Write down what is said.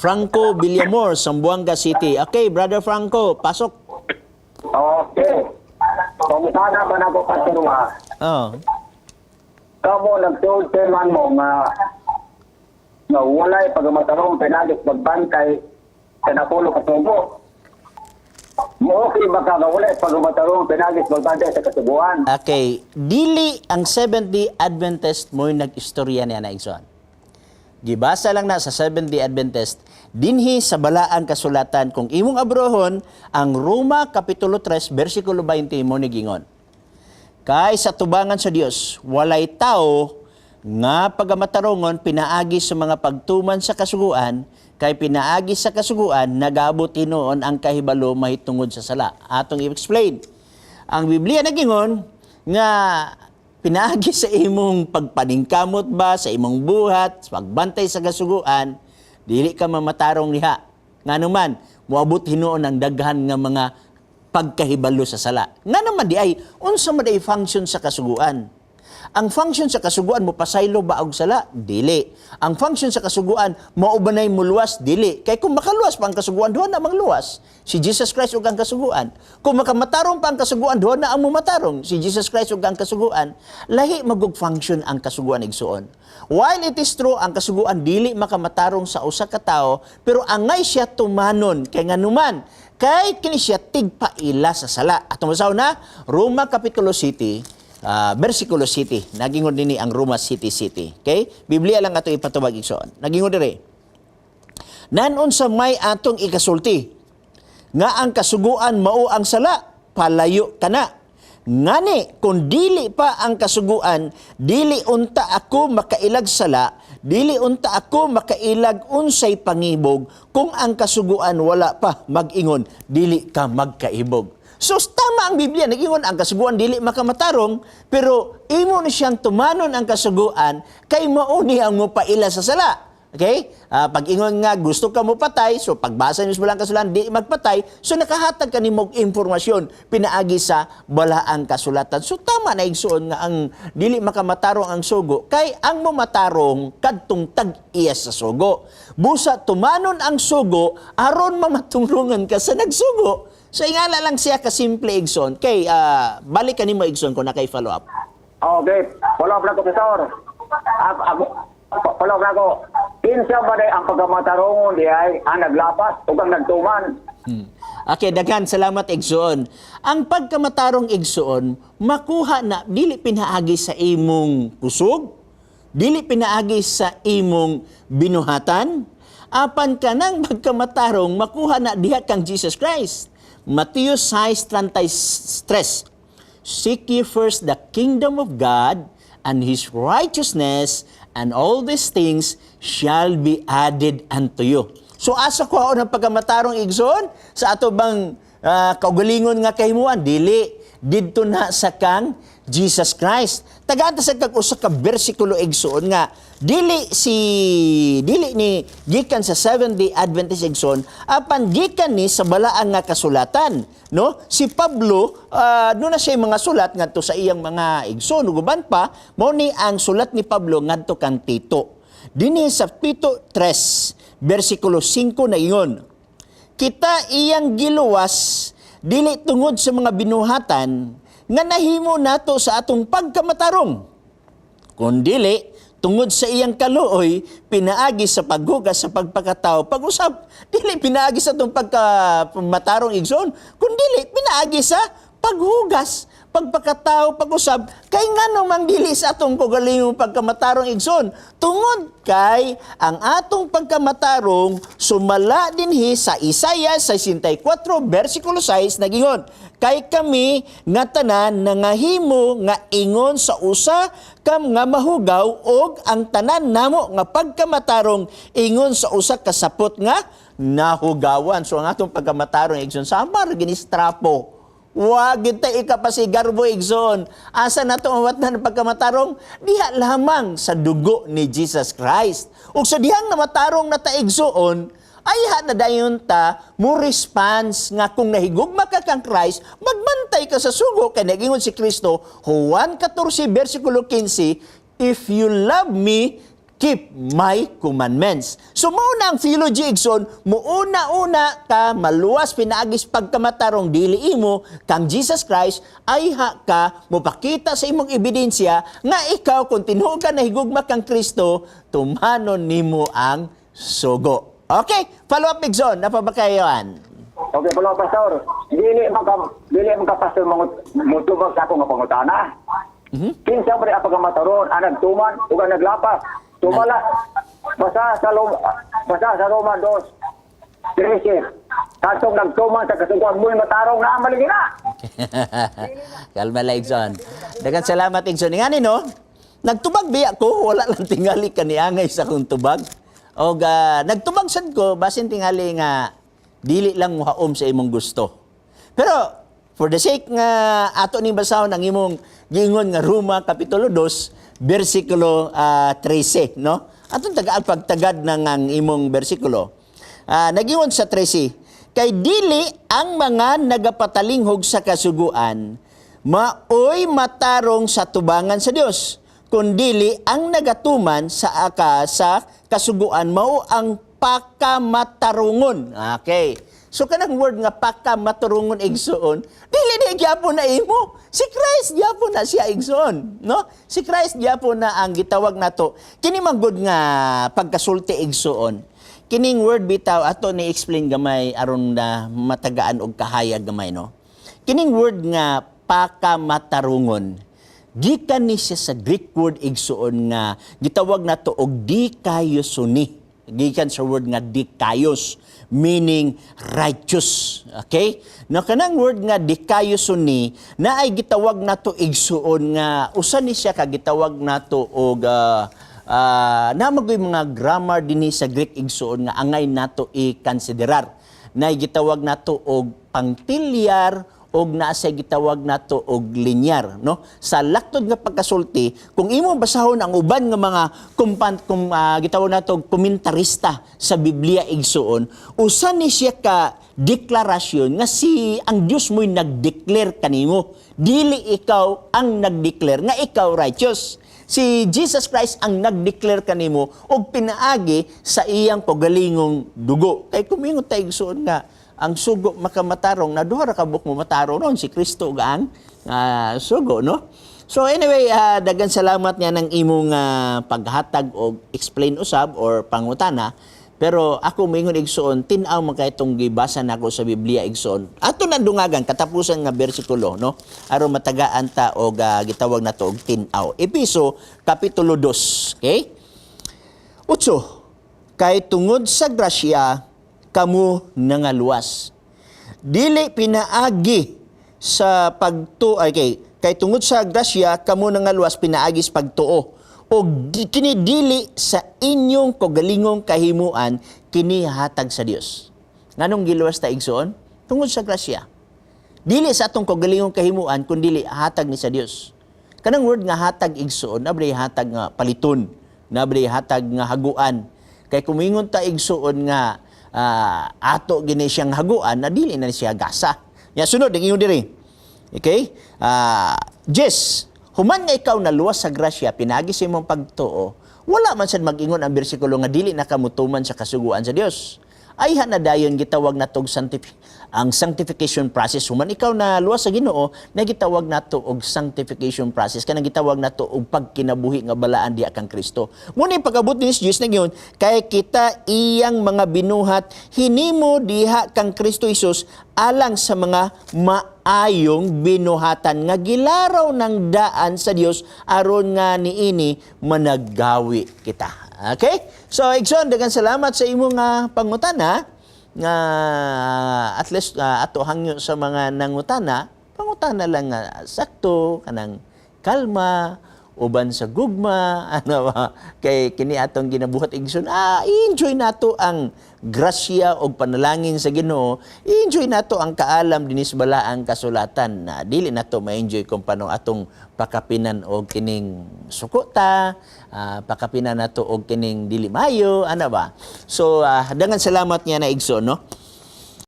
Franco Villamor, Zamboanga City. Okay, Brother Franco, pasok. Okay. Kung sana ba na ko pasurwa, Oh. kamo nagtuod man mo nga walay pagmatarong pinagis magbantay sa napulo kasubo. Mo okay ba ka walay pagmatarong pinagis magbantay sa kasubuan? Okay, dili ang Seventh-day Adventist mo yung nag-istorya niya na igsoon. Gibasa lang na sa Seventh-day Adventist, dinhi sa balaan kasulatan kung imong abrohon ang Roma Kapitulo 3, versikulo 20 mo ni gingon. Kay sa tubangan sa Dios, walay tao nga pagamatarungon pinaagi sa mga pagtuman sa kasuguan, kay pinaagi sa kasuguan nagabot hinuon ang kahibalo mahitungod sa sala. Atong i-explain. Ang Biblia nagingon nga pinaagi sa imong pagpaningkamot ba sa imong buhat, sa pagbantay sa kasuguan, dili ka mamatarong niha. Nganuman, moabot hinuon ang daghan nga mga pagkahibalo sa sala. Nganuman di ay unsa man ay function sa kasuguan. Ang function sa kasuguan mo pasaylo ba og sala? Dili. Ang function sa kasuguan maubanay mo luwas? Dili. Kay kung makaluwas pa ang kasuguan, doon na mangluwas. Si Jesus Christ ug ang kasuguan. Kung makamatarong pa ang kasuguan, doon na ang mumatarong. Si Jesus Christ ug ang kasuguan. Lahi magug function ang kasuguan igsuon. While it is true ang kasuguan dili makamatarong sa usa ka tawo, pero angay siya tumanon kay nganuman kay kini siya tigpaila sa sala. Atong masaw na Roma Kapitulo City, versikulo City. Nagingon dinhi ang Roma City. Okay? Biblia lang ato ipatubag igsoon. Nagingon diri. Nanon sa may atong ikasulti nga ang kasuguan mao ang sala, palayo kana. Ngani kung dili pa ang kasuguan, dili unta ako makailag sala, dili unta ako makailag unsay pangibog, kung ang kasuguan wala pa mag-ingon, dili ka magkaibog. So, tama ang Biblia. Nag-ingon ang kasuguan, dili makamatarong, pero imo ni siyang tumanon ang kasuguan, kay mauni ang mupaila sa sala. Okay? Pag-ingon nga, gusto ka mo patay, so pagbasa niyo sa balang kasulatan, di magpatay, so nakahatag ka ni mong impormasyon, pinaagi sa balaang kasulatan. So, tama na igsuon nga ang dili makamatarong ang sugo, kay ang mamatarong kadtong tag-iya sa sugo. Busa, tumanon ang sugo, aron mamatulungan ka sa nagsugo. So, ingala lang siya kasimple, Igson. Kay, balik ka ni mo, Igson, kung nakay-follow up. Okay. Follow up na ko, Pastor. Follow up na ko. Kinsa ba day ang pagamatarong di ay ang naglapas o ang nagtuman? Okay, daghan salamat, Igsoon. Ang pagkamatarong, Igsoon, makuha na, dili pinaagi sa imong kusog, dili pinaagi sa imong binuhatan, apan ka nang pagkamatarong, makuha na diha kang Jesus Christ. Matthew 6:33. Seek ye first the kingdom of God and His righteousness, and all these things shall be added unto you. So asa ko ang pagkamatarong, Igsoon? Sa ato bang kaugalingon nga kahimuan? Dili. Didto na sa kang Jesus Christ. Tagaanta sa kag usa ka bersikulo, Igsoon, nga dili ni gikan sa Seventh-day Adventist, Igsoon, apan gikan ni sa balaan nga kasulatan, no? Si Pablo no na siya mga sulat ngadto sa iyang mga igsoon ug uban pa, mao ni ang sulat ni Pablo ngadto kang Tito. Dinhi sa Tito 3 bersikulo 5 na ingon, kita iyang giluwas dili tungod sa mga binuhatan nga nahimo nato sa atong pagkamatarong, kundili tungod sa iyang kaluoy, pinaagi sa paghugas sa pagpakatao, pag-usap, dili pinaagi sa itong pagkamatarong, Igsoon, kundili pinaagi sa paghugas, pagpakatao, pag-usap, kay nga namang dili sa atong kaugalingong pagkamatarong, Igsoon, tungod kay ang atong pagkamatarong sumala dinhi sa Isaiah 64 versikulo 6 nagingon, kay kami nga tanan nangahimo nga ingon sa usa kam nga mahugaw og ang tanan namo nga pagkamatarong ingon sa usa ka sapot nga nahugawan. So ang atong pagkamatarong, Igsoon, sama ra ginistrapo. Wa kita ikapasigarbo, Igsoon. Asa na ito awat na pagkamatarong? Diha lamang sa dugo ni Jesus Christ. O sa dihang namatarong na ta, Igsoon, ay na dayon ta mo response nga kung nahigugma ka kang Christ, magbantay ka sa sugo. Kaya nagingon si Kristo, Juan 14, versikulo 15, if you love me, keep my commandments. So mauna ang theology igsoon, muuna-una ka maluwas pinaagis pagkamatarong dili imo kang Jesus Christ ay ka mopakita sa imong ebidensya nga ikaw kung tinuod ka nahigugma kang Kristo, tumanon nimo ang sugo. Okay, follow up igsoon, napabakayan. Okay, pala pastor. Dili man ka pastor mutubag sa akong nga pangutana. Kinsa ba ang pagkamataron ang nagtuman ug ang naglapas? Tumala basa sa Roma 2:13. Katong nagtuman sa kasuguan mo'y matarong na amaligin na. Kalma lang, Igson. Dagan salamat, Igson. Nga no, nagtubag biya ko, wala lang tingali kaniangay sa kong tubag. O nagtubag sad ko, basin tingali nga, dili lang muhaom sa imong gusto. Pero, for the sake nga ato ning basahon ang imong giingon nga Roma Kapitulo 2, versikulo 13, no? Atong pagtagad ng ang imong bersikulo. Nagingon sa 13, kay dili ang mga nagapatalinghog sa kasuguan, maoy matarong sa tubangan sa Dios, kundili ang nagatuman sa kasuguan mao ang pakamatarungon. Okay. So kanang word nga pakamatarungon igsoon, dili na gyapon na imo. Si Christ gyapon na siya igsoon, no? Si Christ gyapon na ang gitawag nato. Kini manggod nga pagkasulti igsoon. Kining word bitaw ato ni explain gamay aron na matagaan og kahayag gamay, no? Kining word nga pakamatarungon, gikan ni siya sa Greek word igsoon nga gitawag nato og dikaiosuni. Gikan sa word nga dikaios, meaning righteous. Okay? Na kanang word nga dikaiosuni na ay gitawag nato igsuon nga usa ni siya ka gitawag nato og namagoy mga grammar dinhi sa Greek igsuon nga angay nato i-konsiderar. Na gitawag nato og pangtilyar og naa sa gitawag nato og linear, no? Sa laktod nga pagkasulti, kung imo basahon ang uban nga mga gitawag nato og komentarista sa Biblia igsuon, usa ni siya ka deklarasyon nga ang Dios mo'y nag-declare kanimo. Dili ikaw ang nag-declare nga ikaw righteous. Si Jesus Christ ang nag-declare kanimo og pinaagi sa iyang pagalingong dugo. Kay kumingon ta igsuon nga ang sugo makamatarong na duha ra ka buk mo matarong ron si Kristo ang sugo, no? So anyway, dagan salamat niya ng imong paghatag og explain usab or pangutana. Pero ako mingon igsoon, tin-aw man kay itong gibasa nako sa Biblia igsoon. Ato nandungagan katapusan nga bersikulo, no? Aron matagaan ta og gitawag nato og tin-aw. Episo Kapitulo 2, okay? 8. Kay tungod sa grasya kamu nangaluwas. Dili pinaagi sa kay tungod sa grasya kamu nangaluwas pinaagi sa pagtuo. O kini dili sa inyong kagalingong kahimuan kini hatag sa Dios. Nganong giluwas ta igsoon? Tungod sa grasya. Dili sa atong kagalingong kahimuan kundi hatag ni sa Dios. Kanang word nga hatag igsoon, nabray hatag nga paliton, nabray hatag nga haguan. Kay kumingon ta igsoon nga ato gini siyang haguan na dili na siya gasa. Ya sunod ang ingon diri. Okay? Jess, human nga ikaw naluwas sa grasya pinagi sa imong pagtuo, wala man sad mag-ingon ang bersikulo nga dili nakamutuman sa kasuguan sa Dios. Ay na dayon gitawag natog ang sanctification process. Human ikaw na luwas sa Ginoo, na gitawag nato og sanctification process kanang gitawag nato og pagkinabuhi nga balaan diha kang Kristo. Muna pag-abot ni Dios na giyon, kay kita iyang mga binuhat hinimo diha kang Kristo Hesus alang sa mga maayong binuhatan nga gilaraw ng daan sa Dios aron nga niini managawi kita. Okay? So, Igsoon, daghang salamat sa imong pangutana nga at least ato hangyo sa mga nangutana, pangutana lang nga sakto, kanang kalma, uban sa gugma, ano ba, kay kini atong ginabuhat Igsoon, i-enjoy nato ang grasya o panalangin sa Ginoo, i-enjoy nato ang kaalam dinis balaang kasulatan na dili nato ma-enjoy kung paano atong pakapinan og kining sukuta, pakapinan nato og kining dili mayo, ano ba. So dangan salamat niya na Igsoon, no?